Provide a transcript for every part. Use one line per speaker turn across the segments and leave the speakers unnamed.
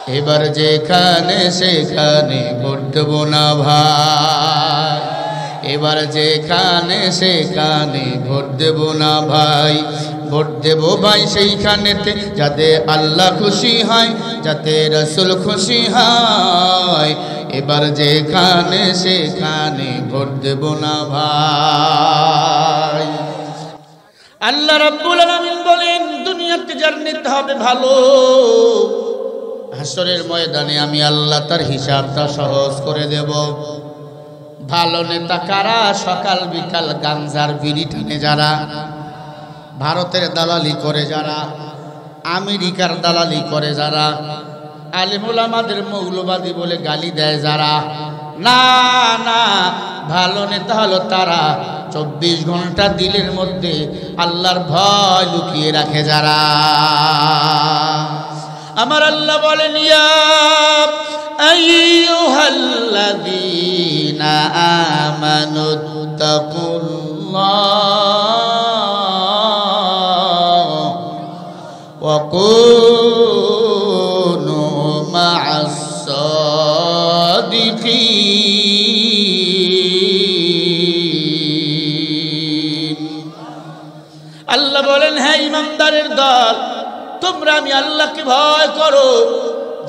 এবার যেখানে সেখানে ভোট দেব না ভাই, এবার যেখানে সেখানে ভোট দেব না ভাই। ভোট দেব ভাই সেইখানেতে যাতে আল্লাহ খুশি হয়, যাতে রাসূল খুশি হয়। এবার যেখানে সেখানে ভোট দেব না ভাই। আল্লাহ রাব্বুল আলামিন বলেন, দুনিয়াতে যার নিতে হবে ভালো, হাসরের ময়দানে আমি আল্লাহ তার হিসাবটা সহজ করে দেব। ভালো নেতা কারা? সকাল বিকাল গাঞ্জার বিড়ি টানে যারা, ভারতের দালালি করে যারা, আমেরিকার দালালি করে যারা, আলেম ওলামাদের মৌলবাদী বলে গালি দেয় যারা, না না, ভালো নেতা হলো তারা 24 ঘন্টা দিলের মধ্যে আল্লাহর ভয় লুকিয়ে রাখে যারা। আমার আল্লাহ বলেন, ইয়া আইয়ুহাল্লাযীনা আমানুত্তাকুল্লাহ ওয়া কুনু মা'আস সাদিকিন। আল্লাহ বলেন, হে ইমানদারের দল, তোমরা আমি আল্লাহকে ভয় করো।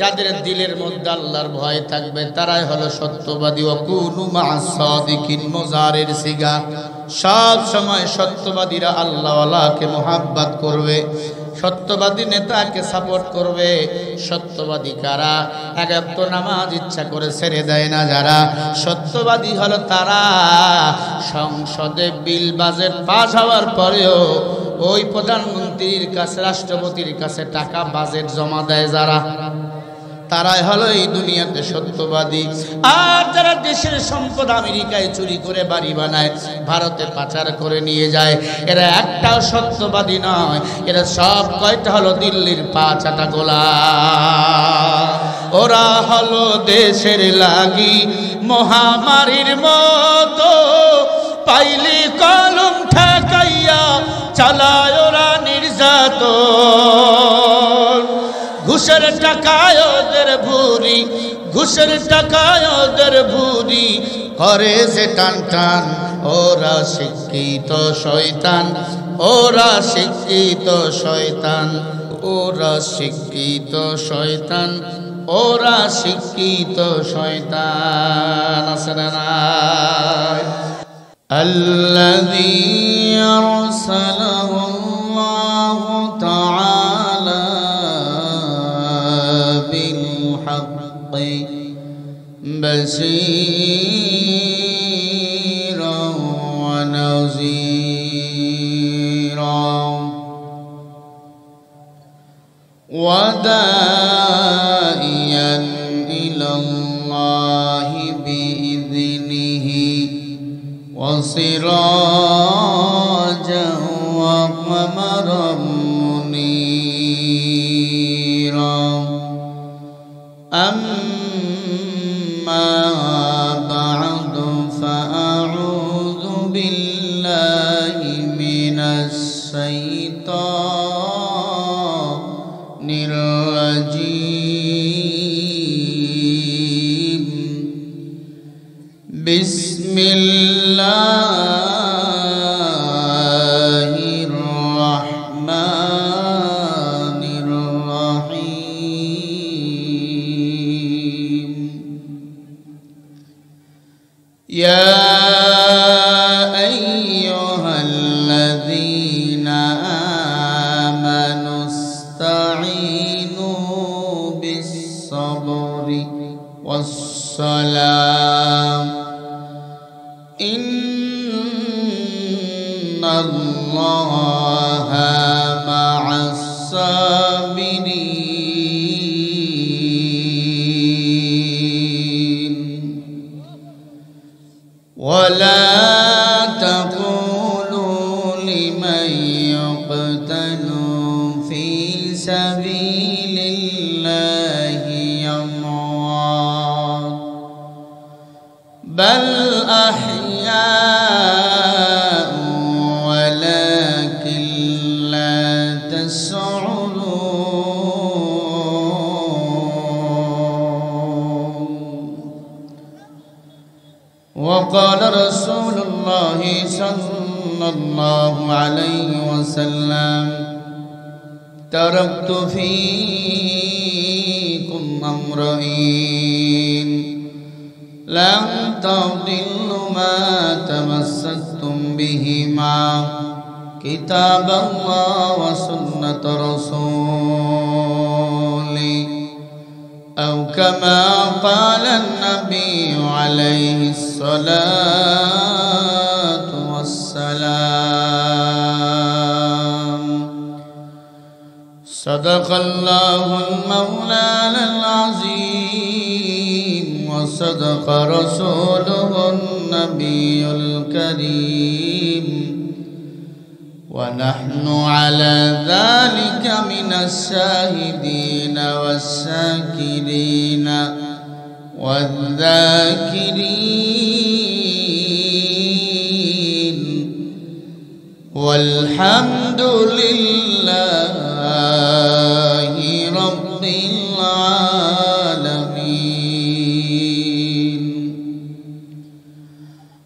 যাদের দিলের মধ্যে আল্লাহর ভয় থাকবে তারাই হলো সত্যবাদী। ওয়াকুনু মা'আস সাদিকিন, মুজারের সিগা। সব সময় সত্যবাদীরা আল্লাহওয়ালাকে মুহাব্বত করবে, সত্যবাদী নেতাকে সাপোর্ট করবে। সত্যবাদী কারা? এক ওয়াক্ত নামাজ ইচ্ছা করে ছেড়ে দেয় না যারা, সত্যবাদী হলো তারা। সংসদে বিল বাজেট পাস হওয়ার পরেও ওই প্রধানমন্ত্রীর কাছে, রাষ্ট্রপতির কাছে টাকা বাজেট জমা দেয় যারা, তারাই হলো এই দুনিয়াতে সত্যবাদী। আর যারা দেশের সম্পদ আমেরিকায় চুরি করে বাড়ি বানায়, ভারতে পাচার করে নিয়ে যায়, এরা একটাও সত্যবাদী নয়। এরা সব কয়টা হলো দিল্লির পাঁচাটা গোলাম। ওরা হলো দেশের লাগি মহামারীর মতো, পাইলি কলম ঠেকাইয়া চালায় ওরা নির্যাতন। ঘুষের টাকায় ওদের ভুরি, ঘুষের টাকায় ওদের ভুরি করে যে টান টান। ওরা শিক্ষিত শয়তান, ওরা শিক্ষিত শয়তান, ওরা শিক্ষিত শয়তান, ওরা শিক্ষিত শয়তান। আছে না নাই? আল্লাযী আরসালাহু আল্লাহু তাআলা بالحق بشيرا ونذيرا وداعيا إلى الله بإذنه وسراجا وقمرا منيرا. أما بعد فأعوذ بالله من الشيطان الرجيم. بسم الله الرحمن الرحيم. يا أيها الذين آمنوا استعينوا بالصبر والصلاة إن الله مع الصابرين. ولا تقولوا لمن يقتل في سبيل الله أموات بل أحياء ولكن لا تشعرون. وقال رسول الله صلى الله عليه وسلم تركت فيكم أمرين لن تضلوا ما تمسكتم بهما كتاب الله وسنة رسوله أو كما قال النبي عليه الصلاة والسلام صدق الله المولى العظيم وصدق رسوله النبي الكريم ونحن على ذلك من الشاهدين والشاكرين والذاكرين والحمد لله رب العالمين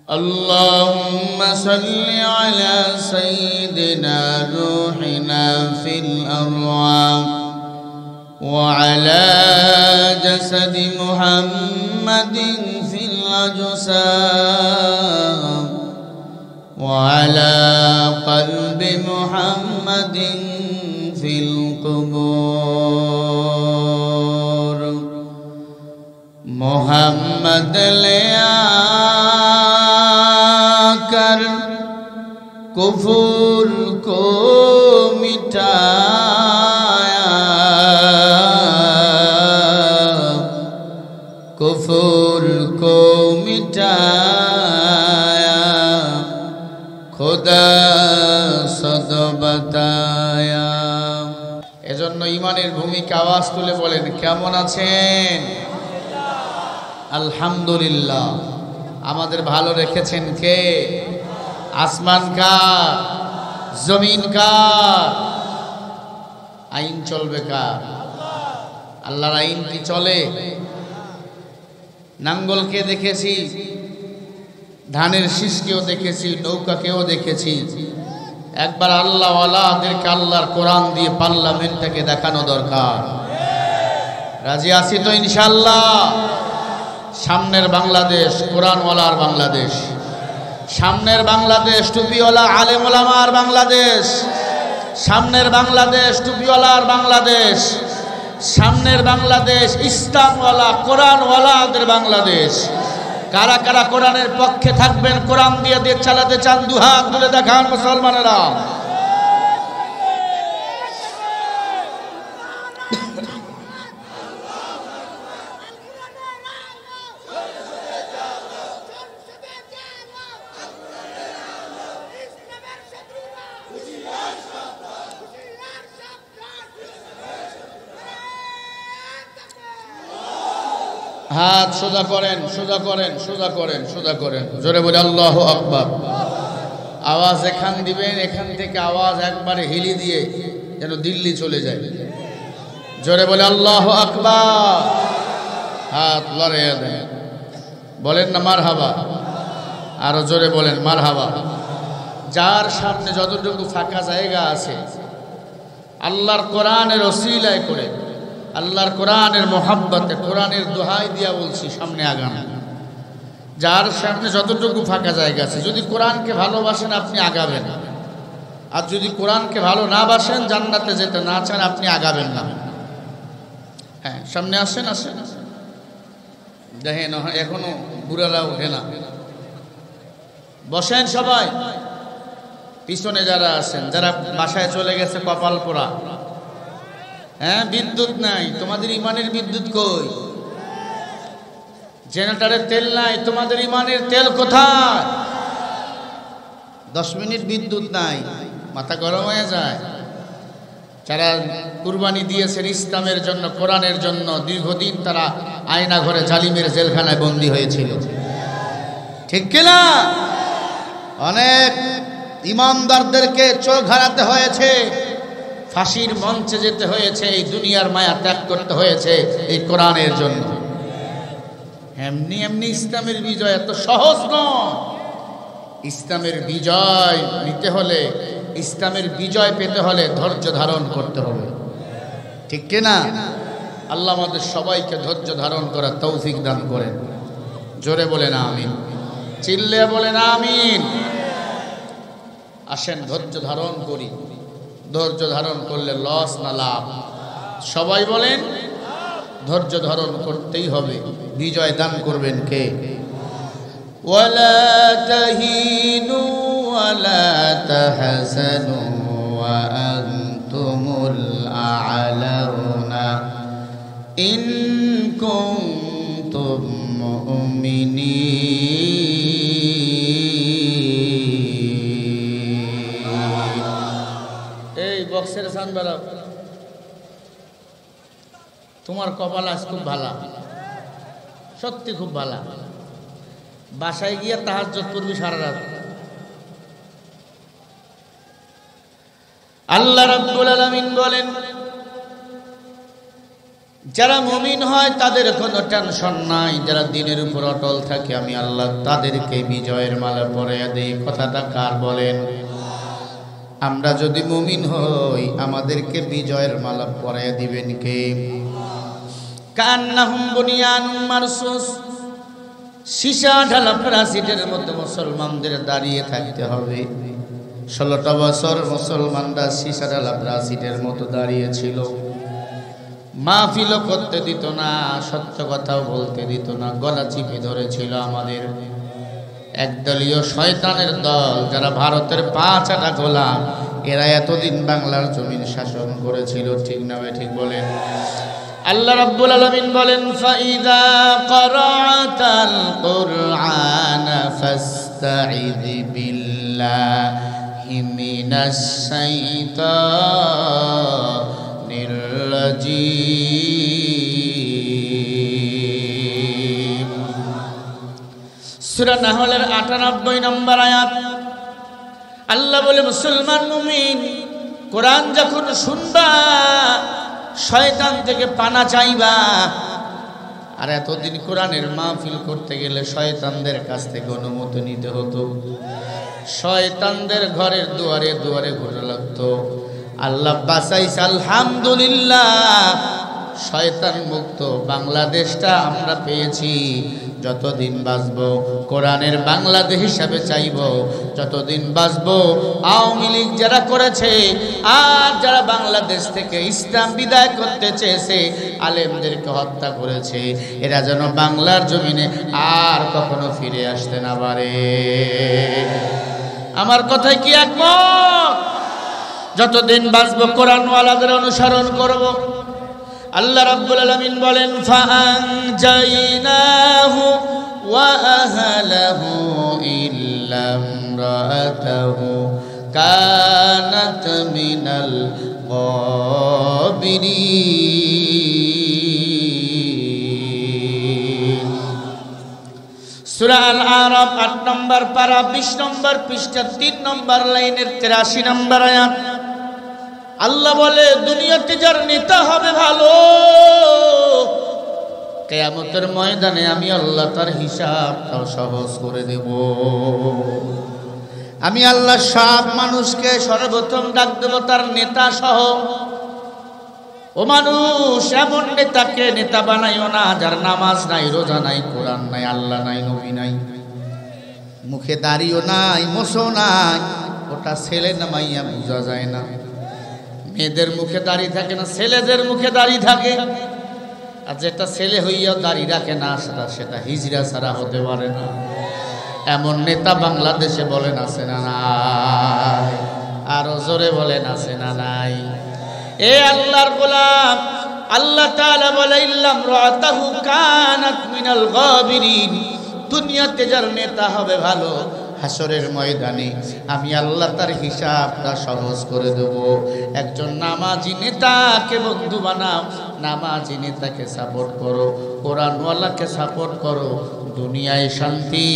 اللهم صل على سيدنا روحنا في الأرواح وعلى جسد محمد في الأجسام وعلى قلب محمد في القبور محمد لیا کر کفر کو مٹایا کفر کو مٹایا খোদা সদ বাতায়া এজন্য ঈমানের ভূমিকা আওয়াজ তুলে বলেন কেমন আছেন আলহামদুলিল্লাহ আমাদের ভালো রেখেছেন কে আসমান কার জমিন কার আইন চলবে কার আল্লাহর আইন কি চলে নাঙ্গলকে দেখেছি ধানের শীষকেও দেখেছি নৌকাকেও দেখেছি একবার আল্লাহ ওয়ালাদেরকে আল্লাহর কোরআন দিয়ে পার্লামেন্টটাকে দেখানো দরকার রাজি আছি তো ইনশাআল্লাহ সামনের বাংলাদেশ কোরআনওয়ালার বাংলাদেশ সামনের বাংলাদেশ টুপিওয়ালা আলেম ওলামার বাংলাদেশ সামনের বাংলাদেশ টুপিওয়ালার বাংলাদেশ সামনের বাংলাদেশ ইসলামওয়ালা কোরআনওয়ালাদের বাংলাদেশ কারা কারা কোরআনের পক্ষে থাকবেন কোরআন দিয়ে দেশ চালাতে চান দুহাত তুলে দেখান মুসলমানেরা হাত সোজা করেন সোজা করেন সোজা করেন সোজা করেন জোরে বলে আল্লাহু আকবার আওয়াজ এখান দিবেন এখান থেকে আওয়াজ একবারে হিলি দিয়ে যেন দিল্লি চলে যায় জোরে বলে আল্লাহু আকবার হাত লড়াইয়া দেন বলেন না মারহাবা আরো জোরে বলেন মারহাবা যার সামনে যতটুকু ফাঁকা জায়গা আছে আল্লাহর কোরআনের ওসিলায় করে আল্লাহর কোরআনের মোহাব্বতে কোরআনের দোহাই দিয়া বলছি সামনে আগান যার সামনে যতটুকু ফাঁকা জায়গা আছে যদি কোরআনকে ভালোবাসেন আপনি আগাবেন আর যদি কোরআনকে ভালো না বাসেন জান্নাতে যেতে না চান আপনি আগাবেন না হ্যাঁ সামনে আসেন আসেন দেখেন এখনো বুড়ারা ওঠে না বসেন সবাই পিছনে যারা আছেন যারা বাসায় চলে গেছে কপাল পোড়া হ্যাঁ বিদ্যুৎ নাই তোমাদের ইমানের বিদ্যুৎ কই জেনারেটরের তেল নাই তোমাদের ইমানের তেল কোথায় 10 মিনিট বিদ্যুৎ নাই মাথা গরম হয়ে যায় যারা কুরবানি দিয়েছেন ইসলামের জন্য কোরআনের জন্য দীর্ঘদিন তারা আয়না ঘরে জালিমের জেলখানায় বন্দী হয়েছিল ঠিক কিনা অনেক ইমানদারদেরকে চোখ হারাতে হয়েছে ফাঁসির মঞ্চে যেতে হয়েছে এই দুনিয়ার মায়া ত্যাগ করতে হয়েছে এই কোরআনের জন্য এমনি এমনি ইসলামের বিজয় এত সহজ নয়। ইসলামের বিজয় নিতে হলে, ইসলামের বিজয় পেতে হলে ধৈর্য ধারণ করতে হবে, ঠিক কিনা? আল্লাহ আমাদের সবাইকে ধৈর্য ধারণ করার তৌফিক দান করেন। জোরে বলেন আমিন, চিল্লে বলেন আমিন। আসেন ধৈর্য ধারণ করি। ধৈর্য ধারণ করলে লস না লাভ? সবাই বলেন ধৈর্য ধারণ করতেই হবে। বিজয় দান করবেন কে? ওয়ালা তাহিনু ওয়ালা তাহজানু ওয়া আনতুমুল আ'লাউনা ইন কুনতুম মুমিনিন। এই বক্সের সান বাড়াও। তোমার কপাল আজ খুব ভালা, সত্যি খুব ভালা। বাসায় গিয়ে তাহাজ্জুদ পড়বি সারা রাত। আল্লাহ রাব্বুল আলামিন বলেন, যারা মুমিন হয় তাদের কোনো টেনশন নাই, যারা দ্বীনের উপর অটল থাকে আমি আল্লাহ তাদেরকে বিজয়ের মালা পরাইয়া দেই। কথাটা কার বলেন? আমরা যদি মুমিন হই আমাদেরকে বিজয়ের মালা পরাইয়া দিবেন কে? কান্নাহুম বুনিয়ানুম মারসুস, সীসা ঢালা প্রাচীরের মধ্যে মুসলমানদের দাঁড়িয়ে থাকতে হবে। 16টা বছর মুসলমানরা সীসা ঢালা প্রাচীরের মতো দাঁড়িয়েছিল। মাহফিলও করতে দিত না, সত্য কথাও বলতে দিত না, গলা চিপে ধরেছিল আমাদের একদলীয় শয়তানের দল, যারা ভারতের 5 আটা গোলাম। এরা এতদিন বাংলার জমিন শাসন করেছিল, ঠিক না ভাই? ঠিক বলেন। আল্লাহ রাব্বুল আলামিন বলেন, ফাইদা ক্বরাতাল কুরআন ফাস্তাইদ বিল্লাহি মিনাশ শাইতানির রাজীম। সূরা নাহলের 98 নম্বর আয়াত। আল্লাহ বলে, মুসলমান মুমিন কোরআন যখন শুনবা শয়তান থেকে পানা চাইবা। আর এতদিন কোরআনের মাহফিল করতে গেলে শয়তানদের কাছ থেকে অনুমতি নিতে হতো, শয়তানদের ঘরের দুয়ারে দুয়ারে ঘুরে লাগতো। আল্লাহ বাঁচাইছে আলহামদুলিল্লাহ, শয়তান মুক্ত বাংলাদেশটা আমরা পেয়েছি। যতদিন বাঁচবো কোরআনের বাংলাদেশ হিসাবে চাইব, যতদিন বাঁচবো আওয়ামী লীগ যারা করেছে আর যারা বাংলাদেশ থেকে ইসলাম বিদায় করতে চেয়েছে, আলেমদেরকে হত্যা করেছে, এরা যেন বাংলার জমিনে আর কখনো ফিরে আসতে না পারে। আমার কথায় কি একমত? যতদিন বাঁচবো কোরআনওয়ালাদের অনুসরণ করব। আল্লাহ রাব্বুল আলামিন বলেন, ফাআনজাইনাহু ওয়া আহলাহু ইল্লা ইমরাতাহু কানাত মিনাল গাবিরিন। সূরা আল আরাফ 8 নম্বর পারা 20 নম্বর পৃষ্ঠা 3 নম্বর লাইনের 83 নম্বর আয়াত। আল্লাহ বলে, দুনিয়াতে যার নেতা হবে ভালো, কিয়ামতের ময়দানে আমি আল্লাহ তার হিসাবটাও সহজ করে দেব। আমি আল্লাহ সব মানুষকে সর্বপ্রথম ডাক দেব তার নেতা সহ। ও মানুষ, এমন নেতাকে নেতা বানাইও না যার নামাজ নাই, রোজা নাই, কোরআন নাই, আল্লাহ নাই, নবী নাই, মুখে দাড়িও নাই, মোছও নাই। ওটা ছেলে না মাইয়া বোঝা যায় না। মেয়েদের মুখে দাড়ি থাকে না, ছেলেদের মুখে দাড়ি থাকে। আর যেটা ছেলে হইয়াও দাড়ি রাখে না, সেটা হিজড়া ছাড়া হতে পারে না। এমন নেতা বাংলাদেশে বলেন আছে না নাই? আরো জোরে বলেন আছে না নাই? এ আল্লাহর গোলাম, আল্লাহ তাআলা বলে, ইল্লাম রাতাহু কানাত মিনাল গাবিরিন। দুনিয়াতে যার নেতা হবে ভালো, হাসরের ময়দানে আমি আল্লাহ তার হিসাবটা সহজ করে দেব। একজন নামাজি নেতাকে বন্ধু বানাও, নামাজি নেতাকে সাপোর্ট করো, কোরআনওয়ালাকে সাপোর্ট করো। দুনিয়ায় শান্তি,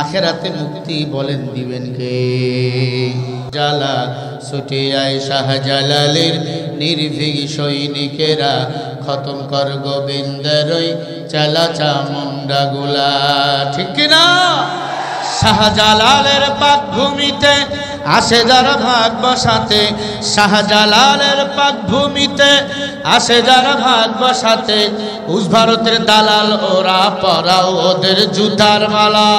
আখেরাতে মুক্তি। বলেন দিবেন কে? জালা ছুটে আয় শাহজালালের নির্ভীক সৈনিকেরা, খতম কর গোবিন্দের ওই চালা চামুন্ডা গুলা। ঠিক কিনা? শাহজালালের পাক ভূমিতে আসে যারা ভাগ বসাতে, শাহজালালের পাক ভূমিতে আসে যারা ভাগ বসাতে, উস ভারতের দালাল ওরা পরাও ওদের জুতার মালা,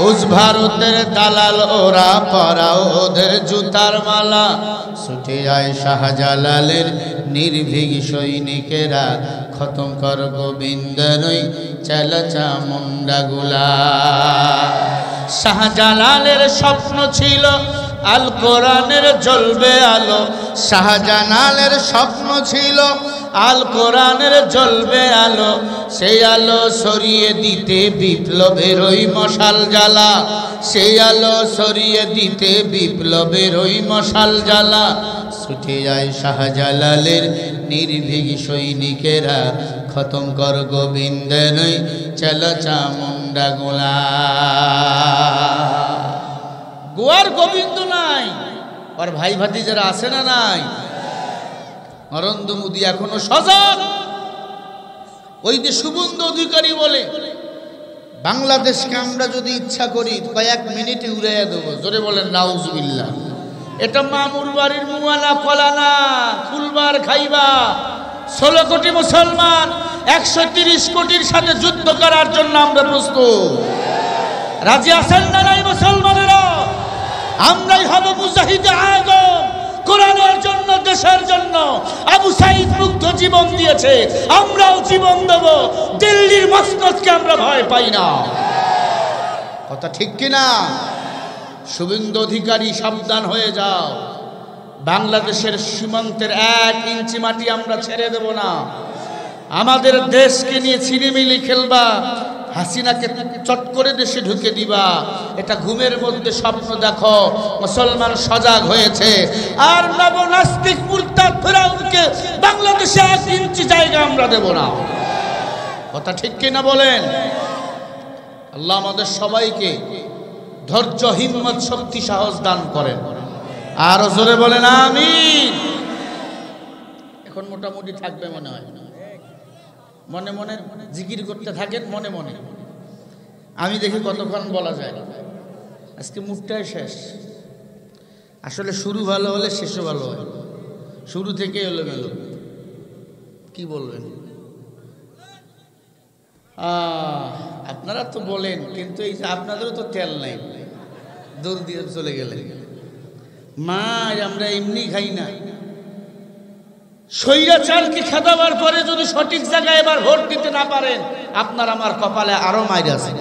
উস ভারতের দালাল ওরা পরাও ওদের জুতার মালা। ছুটে যায় শাহজালালের নির্ভীক সৈনিকেরা, খতম কর গোবিন্দের ওই চালা চামুন্ডা গুলা। শাহজালালের স্বপ্ন ছিল আল কোরআনের জ্বলবে আলো, শাহজালালের স্বপ্ন ছিল আল কোরআনের জ্বলবে আলো, সেই আলো সরিয়ে দিতে বিপ্লবের ওই মশাল জ্বালা, সেই আলো সরিয়ে দিতে বিপ্লবের ওই মশাল জ্বালা। ছুটে যায় শাহজালালের নির্ভীক সৈনিকেরা, খতম কর গোবিন্দের ওই চালা চামুন্ডা গুলা। গোয়ার গোবিন্দ নাই, আর ভাই ভাতিজারা আছে না নাই? নরেন্দ্র মোদী এখনো সজাগ। ওই যে শুভেন্দু অধিকারী বলে, বাংলাদেশকে আমরা যদি ইচ্ছা করি কয়েক মিনিটে উড়াইয়া দেবো। জোরে বলেন নাউজুবিল্লাহ। এটা মামুর বাড়ির মুয়ানা কলানা, ফুলবার খাইবা। 16 কোটি মুসলমান 130 কোটির সাথে যুদ্ধ করার জন্য আমরা প্রস্তুত। রাজি আছেন না নাই মুসলমানেরা? আমরাই হব মুজাহিদে আজম। কোরআনের জন্য, দেশের জন্য আবু সাইদ মুগ্ধ জীবন দিয়েছে, আমরাও জীবন দেব। দিল্লির মসনদকে আমরা ভয় পাই না। কথা ঠিক কিনা? শুভেন্দু অধিকারী সাবধান হয়ে যাও। বাংলাদেশের সীমান্তের 1 ইঞ্চি মাটি আমরা ছেড়ে দেব না। আমাদের দেশকে নিয়ে ছিনিমিনি খেলবা, হাসিনাকে চট করে দেশে ঢুকে দিবা, এটা ঘুমের মধ্যে স্বপ্ন দেখো। মুসলমান সজাগ হয়েছে। আর নবনাস্তিক মুরতাদ ফিরাউনকে বাংলাদেশে 1 ইঞ্চি জায়গা আমরা দেব না। কথা ঠিক কিনা বলেন? আল্লাহ আমাদের সবাইকে ধৈর্য, হিম্মত, শক্তি, সাহস দান করেন। আর জোরে বলেন আমিন। এখন মোটামুটি থাকবে মনে হয়, মনে মনে জিকির করতে থাকেন মনে মনে। আমি দেখি কতক্ষণ বলা যায়। আজকে মুখটাই শেষ। আসলে শুরু ভালো হলে শেষও ভালো হয়, শুরু থেকে এলোমেলো। কি বলবেন? আপনারা তো বলেন, কিন্তু এই যে আপনাদেরও তো তেল নাই, দূর দিয়ে চলে গেলে। মা আমরা এমনি খাই না। স্বৈরাচারকে খেদাবার পরে যদি সঠিক জায়গায় এবার ভোট দিতে না পারেন, আপনার আমার কপালে আরো মাইর আছে।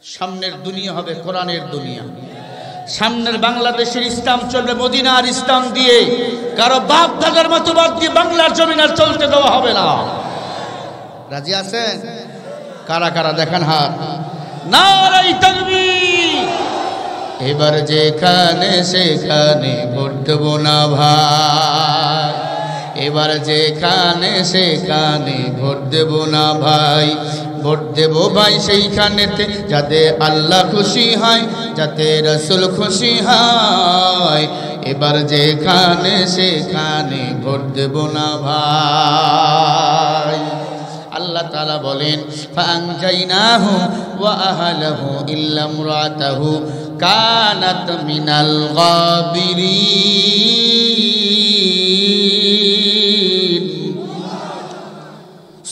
সামনের দুনিয়া হবে কোরআনের দুনিয়া। সামনের বাংলাদেশের ইসলাম চলবে মদিনার ইসলাম দিয়ে। কারো বাপ দাদার মতবাদ দিয়ে বাংলার জমিন আর চলতে দেওয়া হবে না। রাজি আছেন? কারা কারা দেখান হাত। নারায়ে তাকবীর। এবার যেখানে সেখানে ভোট দেব না ভাই, এবার যেখানে সেখানে ভোট দেব না ভাই। ভোট দেব ভাই সেইখানেতে যাতে আল্লাহ খুশি হয়, যাতে রাসূল খুশি হয়। এবার যেখানে সেখানে ভোট দেব না ভাই। আল্লাহ তাআলা বলেন, ফাআনজাইনাহু ওয়া আহলাহু ইল্লা ইমরাতাহু কানাত মিনাল গাবিরিন।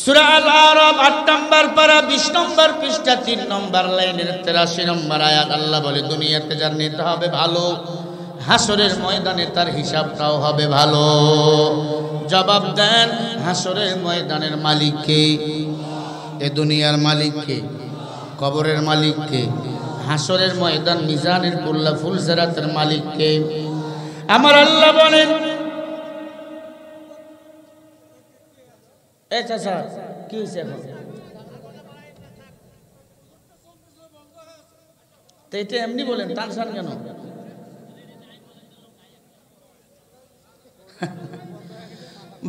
সূরা আল-আরাফ 8 নম্বর পারা 20 নম্বর পৃষ্ঠা 3 নম্বর লাইনের 83 নম্বর আয়াত। আল্লাহ বলে, দুনিয়াতে যার নেতা হবে ভালো, হাসরের ময়দানে তার হিসাবটাও হবে ভালো। জবাব দেন, হাসরের ময়দানের মালিক কে? এ দুনিয়ার মালিক কে? কবরের মালিক কে? হাসরের ময়দান মিজানের পুল্লা ফুলসেরাতের মালিক কে? আমার আল্লাহ বলেন, এ চাচা কি হয়েছে এখন? তো এটা এমনি বলেন, টানসান কেন?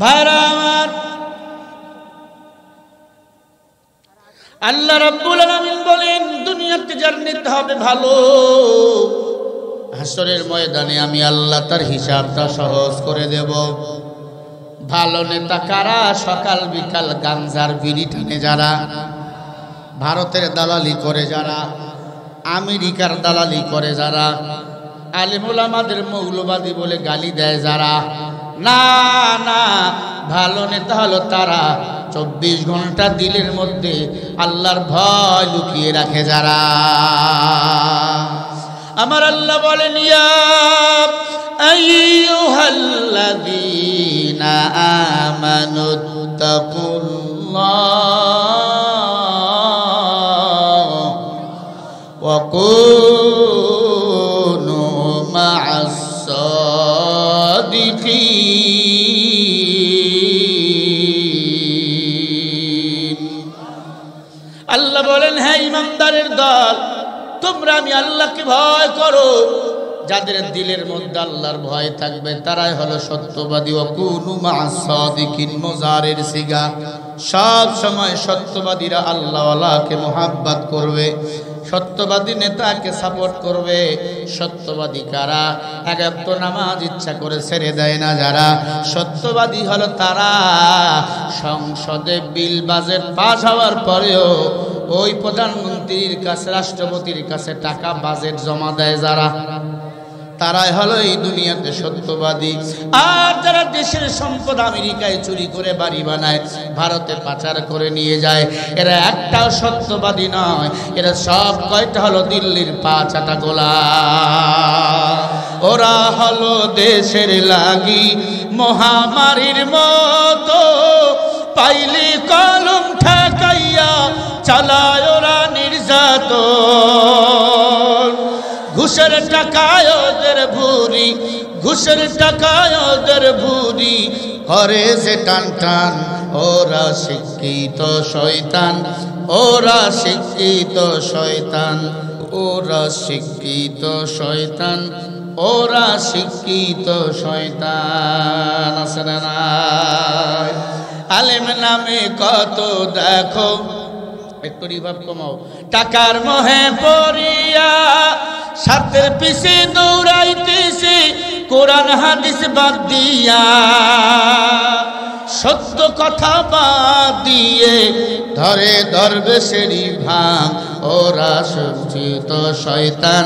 ভাইরা আমার, আল্লাহ রাব্বুল আলামিন বলেন, দুনিয়াতে যার নিতে হবে ভালো, হাসরের ময়দানে আমি আল্লাহ তার হিসাবটা সহজ করে দেব। ভালো নেতা কারা? সকাল বিকাল গাঞ্জার বিড়ি টানে যারা, ভারতের দালালি করে যারা, আমেরিকার দালালি করে যারা, আলেম ওলামাদের মৌলবাদী বলে গালি দেয় যারা, না না, ভালো নেতা হলো তারা 24 ঘন্টা দিলের মধ্যে আল্লাহর ভয় লুকিয়ে রাখে যারা। আমার আল্লাহ বলেন, ইয়া আইয়ুহাল্লাযীনা আমানুত্তাকুল্লাহ ওয়া কুনু মা'আস সাদিকিন। আল্লাহ বলেন, হ্যাঁ ইমানদারের দল, তোমরা আমি আল্লাহকে ভয় করো। যাদের দিলের মধ্যে আল্লাহর ভয় থাকবে তারাই হলো সত্যবাদী। ওয়াকুনু মা'আস সাদিকিন, মুজারের সিগা। সব সময় সত্যবাদীরা আল্লাহওয়ালাকে মুহাব্বত করবে, সত্যবাদী নেতাকে সাপোর্ট করবে। সত্যবাদী কারা? এক ওয়াক্ত নামাজ ইচ্ছা করে ছেড়ে দেয় না যারা, সত্যবাদী হলো তারা। সংসদে বিল বাজেট পাস হওয়ার পরেও ওই প্রধানমন্ত্রীর কাছে, রাষ্ট্রপতির কাছে টাকা বাজেট জমা দেয় যারা, তারাই হলো এই দুনিয়াতে সত্যবাদী। আর যারা দেশের সম্পদ আমেরিকায় চুরি করে বাড়ি বানায়, ভারতে পাচার করে নিয়ে যায়, এরা একটাও সত্যবাদী নয়। এরা সব কয়টা হলো দিল্লির পা চাটা গোলাম। ওরা হলো দেশের লাগি মহামারীর মতো, পাইলি কলম ঠেকাইয়া চালায় ওরা নির্যাতন। ঘুষের টাকায় ওদের ভুরি, ঘুষের টাকায় ওদের ভুরি, করে যে টান টান। ওরা শিক্ষিত শয়তান, ওরা শিক্ষিত শয়তান, ওরা শিক্ষিত শয়তান, ওরা শিক্ষিত শয়তান। আছে না নাই? আলেম নামে কত দেখো, একটু রিভাব কমাও, টাকার মোহে পড়িয়া সাথের পিছে দৌড়াইতেছে কোরআন হাদিস বাদ দিয়া, সত্য কথা বাদ দিয়ে ধরে ধরবে সেরি ভাঙ। ওরা শিক্ষিত শয়তান,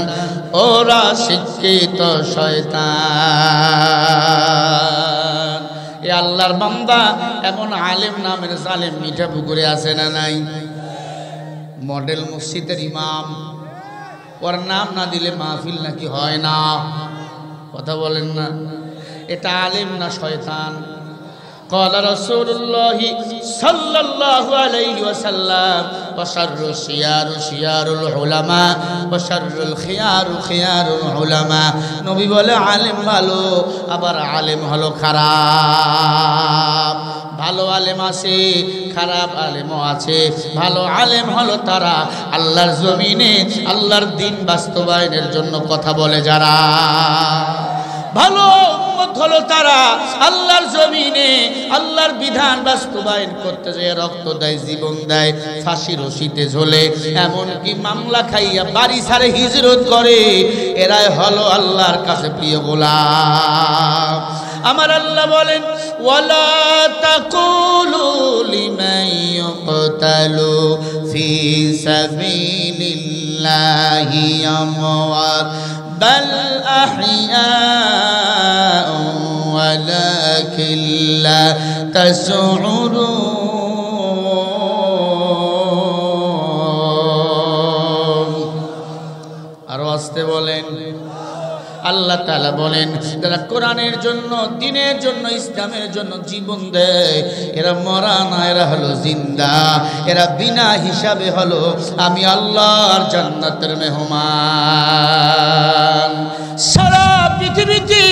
ওরা শিক্ষিত শয়তান। এ আল্লাহর বান্দা, এমন আলেম নামের জালেম মিঠা পুকুরে আছে না নাই? মডেল মসজিদের ইমাম, ওর নাম না দিলে মাহফিল নাকি হয় না? কথা বলেন না? এটা আলেম না শয়তান? قال رسول الله صلى الله عليه وسلم وشر الشيار شيار العلماء وشر الخيار خيار العلماء। নবী বলে আলেম ভালো, আবার আলেম হলো খারাপ। ভালো আলেম আছে, খারাপ আলেমও আছে। ভালো আলেম হলো তারা আল্লাহর জমিনে আল্লাহর দ্বীন বাস্তবায়নের জন্য কথা বলে যারা। ভালো উম্মত হলো তারা আল্লাহর জমিনে আল্লাহর বিধান বাস্তবায়ন করতে যায় রক্ত দেয়, জীবন দেয়, ফাঁসি রশিতে ঝোলে, এমনকি মামলা খাইয়া বাড়ি ছাড়ে হিজরত করে। এরাই হলো আল্লাহর কাছে প্রিয় গোলাম। আমার আল্লাহ বলেন, ওয়ালা তাকুলু লিমান ইউকতালু ফি সাবিলিল্লাহি আমওয়াত বাল আহইয়াউ ওয়ালাকিন লা তাশউরুন। আরো আসতে বলেন। আল্লাহ তাআলা বলেন, যারা কোরআনের জন্য, দ্বীনের জন্য, ইসলামের জন্য জীবন দেয়, এরা মরা না, এরা হলো জিন্দা। এরা বিনা হিসাবে হলো আমি আল্লাহর জান্নাতের মেহমান। সারা পৃথিবীতে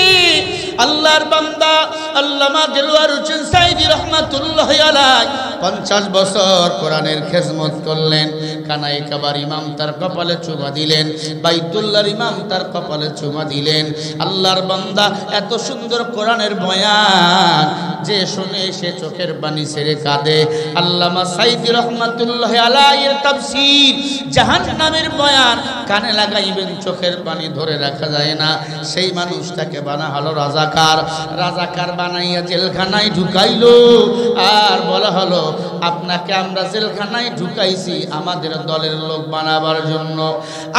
আল্লাহর বান্দা আল্লামা দেলওয়ার হোসেন সাঈদী রাহমাতুল্লাহি আলাইহি 50 বছর কোরআনের খেদমত করলেন। কানাই কাবার ইমাম তার কপালে চুমা দিলেন, বাইতুল্লাহর ইমাম তার কপালে চুমা দিলেন। আল্লাহর বান্দা এত সুন্দর কোরআনের বয়ান, যে শুনে সে চোখের পানি ছেড়ে কাঁদে। আল্লামা সাইদি রহমাতুল্লাহ আলাইহির তাফসীর জাহান্নামের বয়ান কানে লাগাইবেন, চোখের পানি ধরে রাখা যায় না। সেই মানুষটাকে বানা হলো রাজাকার। রাজাকার বানাইয়া জেলখানায় ঢুকাইলো, আর বলা হলো আপনাকে আমরা জেলখানায় ঢুকাইছি আমাদের দলের লোক বানাবার জন্য।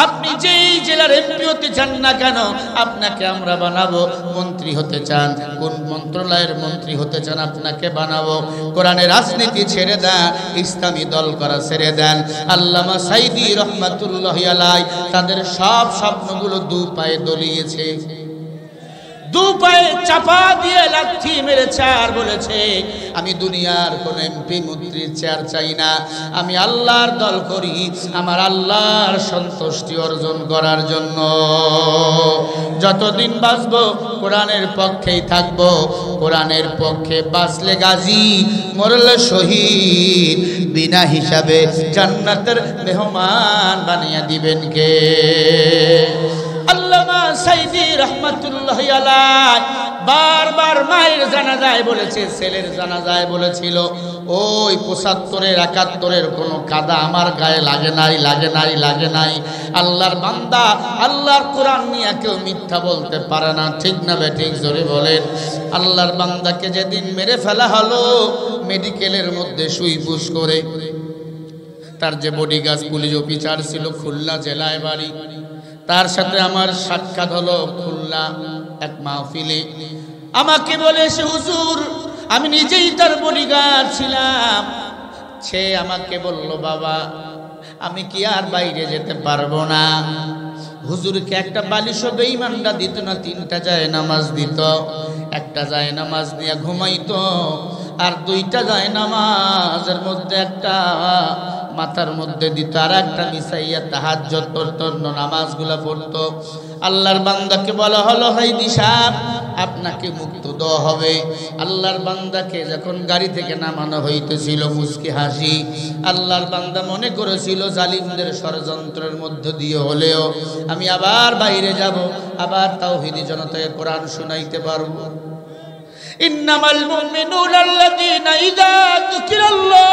আপনি যেই জেলার এমপি হতে চান না কেন, আপনাকে আমরা বানাবো। মন্ত্রী হতে চান, কোন মন্ত্রণালয়ের মন্ত্রী হতে চান, আপনাকে বানাবো। কোরআনের রাজনীতি ছেড়ে দেন, ইসলামী দল করা ছেড়ে দেন। আল্লামা সাইদি রহমাতুল্লাহ আলাইহি তাদের সব স্বপ্নগুলো দু পায়ে দলিয়েছে, দু পায়ে চাপা দিয়ে লাথি মেরেছে আর বলেছে আমি দুনিয়ার কোন এমপি মন্ত্রীর চেয়ার চাই না, আমি আল্লাহর দল করি আমার আল্লাহর সন্তুষ্টি অর্জন করার জন্য। যতদিন বাঁচব কোরআনের পক্ষেই থাকব, কোরআনের পক্ষে বাঁচলে গাজী, মরলে শহীদ, বিনা হিসাবে জান্নাতের মেহমান বানিয়ে দিবেন কে? আল্লামা সাইদি রহমাতুল্লাহ আলাইহি বারবার মায়ের জানাজায় বলেছে, ছেলের জানাজায় বলেছিল ওই ৭৫-এর ৭১-এর কোনো কাদা আমার গায়ে লাগে নাই, লাগে নাই, লাগে নাই। আল্লাহর বান্দা, আল্লাহর কোরআন নিয়ে কেউ মিথ্যা বলতে পারে না, ঠিক না বেঠিক জোরে বলেন। আল্লাহর বান্দাকে যেদিন মেরে ফেলা হলো মেডিকেলের মধ্যে সুইপুশ করে, তার যে বডিগার্ড পুলিশ অফিসার ছিল খুলনা জেলায় বাড়ি, তার সাথে আমার সাক্ষাৎ হলো খুলনা এক মাহফিলে। আমাকে বলে সে হুজুর, আমি নিজেই তার বডিগার্ড ছিলাম। সে আমাকে বলল বাবা আমি কি আর বাইরে যেতে পারবো না। হুজুরকে একটা বালিশও বেঈমানরা দিত না, 3টা যায় নামাজ দিত, একটা যায় নামাজ নিয়ে ঘুমাইতো, আর 2টা যায় নামাজের মধ্যে একটা মাথার মধ্যে দিত, আর একটা মিশাইয়া তাহাজ্জুদ পড়তো, নামাজগুলো পড়তো। আল্লাহর বান্দাকে বলা হলো হাইদি সাহেব আপনাকে মুক্ত দেওয়া হবে। আল্লাহর বান্দাকে যখন গাড়ি থেকে নামানো হইতেছিল মুস্কি হাসি, আল্লাহর বান্দা মনে করেছিল জালিমদের ষড়যন্ত্রের মধ্য দিয়ে হলেও আমি আবার বাইরে যাব, আবার তাওহীদি জনতাকে কোরআন শোনাইতে পারবো। ইন্নামাল মুমিনুনা আল্লাযীনা ইযা যুকিরাল্লাহ,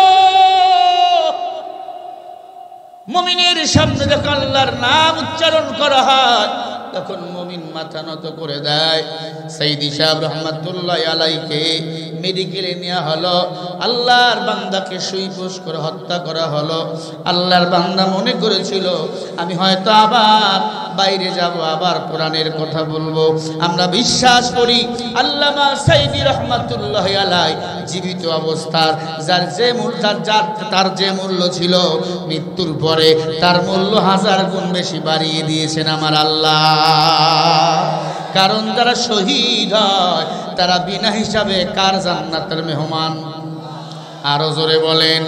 মুমিনের সামনে যখন আল্লাহর নাম উচ্চারণ করা হয় তখন মুমিন মাথা নত করে দেয়। সাইদি সাহেব রহমাতুল্লাহ আলাইহিকে মেডিকেলে নেওয়া হলো, আল্লাহর বান্দাকে সুইপুশ করে হত্যা করা হলো। আল্লাহর বান্দা মনে করেছিল আমি হয়তো আবার বাইরে যাব, আবার কোরআনের কথা বলবো। আমরা বিশ্বাস করি আল্লামা সাইদি রহমাতুল্লাহ আলাইহি জীবিত অবস্থার তার যে মূল্য ছিল মৃত্যুর পরে তার মূল্য 1000 গুণ বেশি বাড়িয়ে দিয়েছেন আমার আল্লাহ। কারণ যারা শহীদ হয় তারা বিনা হিসাবে কার জান্নাতের মেহমান? আরো জোরে বলেন।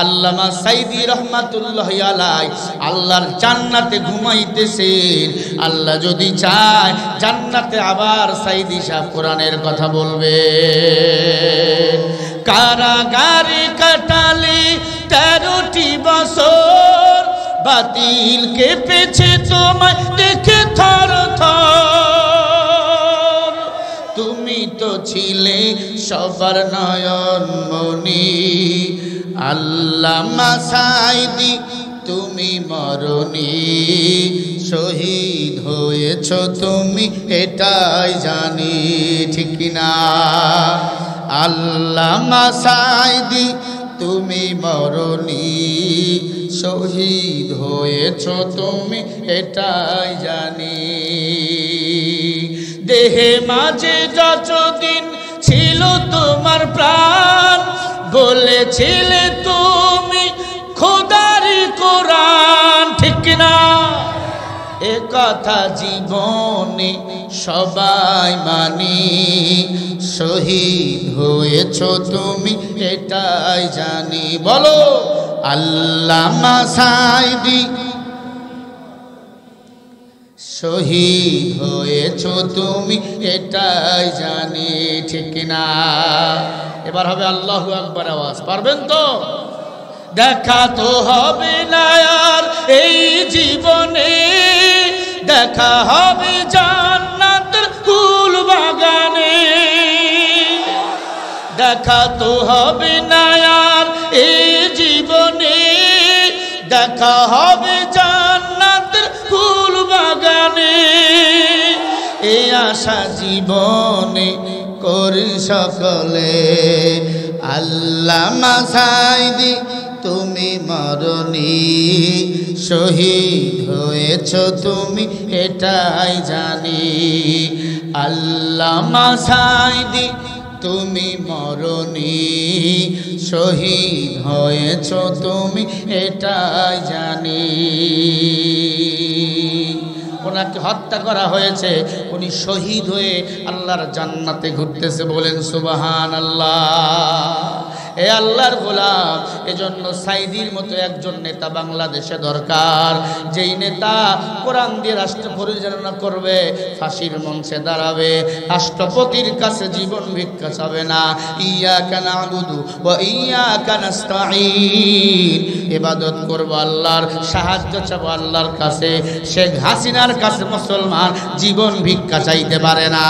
আল্লামা সাইদি রহমাতুল্লাহ আলাইহি আল্লাহর জান্নাতে ঘুমাইতেছেন। আল্লাহ যদি চায় জান্নাতে আবার সাইদি সাহেব কোরআনের কথা বলবে। কারাগারে কাটালে 13টি বছর, বাতিল কেঁপেছে তোমায় দেখে থর থর। তুমি তো ছিলে সবার নয়ন মনি, আল্লামা সাইদি তুমি মরনি, শহীদ হয়েছ তুমি এটাই জানি, ঠিক না? আল্লামা সাইদি তুমি মরনি, শহীদ হয়েছ তুমি এটাই জানি। দেহে মাঝে যতদিন ছিল তোমার প্রাণ, বলেছিলে তুমি খোদারি কোরআন, ঠিক না? এ কথা জীবনে সবাই মানি, শহীদ হয়েছ তুমি এটাই জানি। বলো আল্লামা সাইদি শহীদ হয়েছ তুমি এটাই জানি, ঠিক না? এবার হবে আল্লাহু আকবার আওয়াজ, পারবেন তো? দেখা তো হবে না আর এই জীবনে, দেখা হবে জান্নাতের ফুল বাগানে। দেখা তো হবে না আর এই জীবনে, দেখা হবে জান্নাতের ফুল বাগানে। এই আশা জীবনে করি সকলে। আল্লামা সাঈদী তুমি মরনি, শহীদ হয়েছ তুমি এটাই জানি। আল্লামা সাঈদী তুমি মরনি, শহীদ হয়েছ তুমি এটাই জানি। ওনাকে হত্যা করা হয়েছে, উনি শহীদ হয়ে আল্লাহর জান্নাতে ঘুরতেছে। বলেন সুবহানাল্লাহ। এ আল্লাহর গোলাম, এজন্য সাঈদীর মতো একজন নেতা বাংলাদেশে দরকার, যেই নেতা কোরআন দিয়ে রাষ্ট্র পরিচালনা করবে, ফাঁসির মঞ্চে দাঁড়াবে, রাষ্ট্রপতির কাছে জীবন ভিক্ষা চাবে না। ইয়াকা না'বুদু ওয়া ইয়াকা নাস্তাঈন, ইবাদত করব আল্লাহর, সাহায্য চাবো আল্লাহর কাছে। শেখ হাসিনার কাছে মুসলমান জীবন ভিক্ষা চাইতে পারে না।